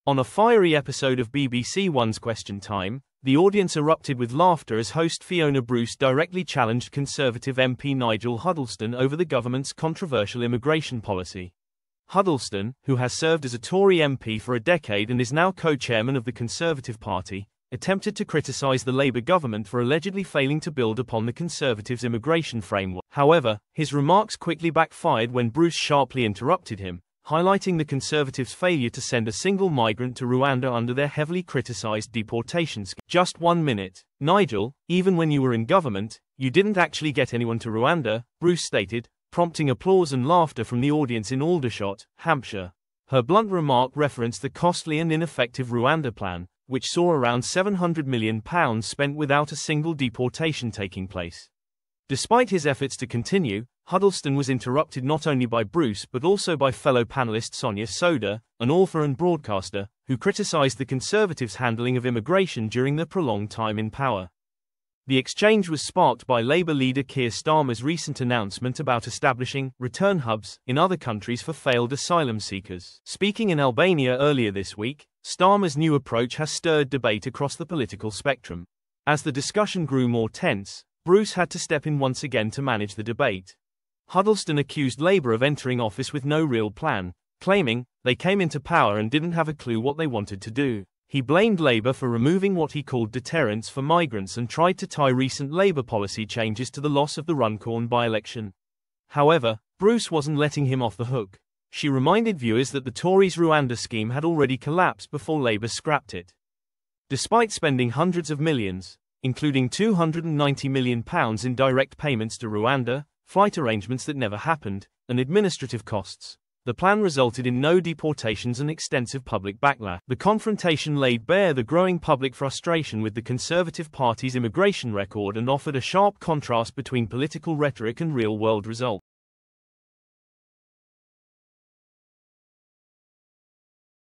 On a fiery episode of BBC One's Question Time, the audience erupted with laughter as host Fiona Bruce directly challenged Conservative MP Nigel Huddleston over the government's controversial immigration policy. Huddleston, who has served as a Tory MP for a decade and is now co-chairman of the Conservative Party, attempted to criticise the Labour government for allegedly failing to build upon the Conservatives' immigration framework. However, his remarks quickly backfired when Bruce sharply interrupted him, highlighting the Conservatives' failure to send a single migrant to Rwanda under their heavily criticised deportation scheme. Just 1 minute. Nigel, even when you were in government, you didn't actually get anyone to Rwanda, Bruce stated, prompting applause and laughter from the audience in Aldershot, Hampshire. Her blunt remark referenced the costly and ineffective Rwanda plan, which saw around £700 million spent without a single deportation taking place. Despite his efforts to continue, Huddleston was interrupted not only by Bruce but also by fellow panelist Sonia Sodha, an author and broadcaster, who criticised the Conservatives' handling of immigration during their prolonged time in power. The exchange was sparked by Labour leader Keir Starmer's recent announcement about establishing return hubs in other countries for failed asylum seekers. Speaking in Albania earlier this week, Starmer's new approach has stirred debate across the political spectrum. As the discussion grew more tense, Bruce had to step in once again to manage the debate. Huddleston accused Labour of entering office with no real plan, claiming they came into power and didn't have a clue what they wanted to do. He blamed Labour for removing what he called deterrents for migrants and tried to tie recent Labour policy changes to the loss of the Runcorn by-election. However, Bruce wasn't letting him off the hook. She reminded viewers that the Tories' Rwanda scheme had already collapsed before Labour scrapped it. Despite spending hundreds of millions, including £290 million in direct payments to Rwanda, flight arrangements that never happened, and administrative costs, the plan resulted in no deportations and extensive public backlash. The confrontation laid bare the growing public frustration with the Conservative Party's immigration record and offered a sharp contrast between political rhetoric and real-world results.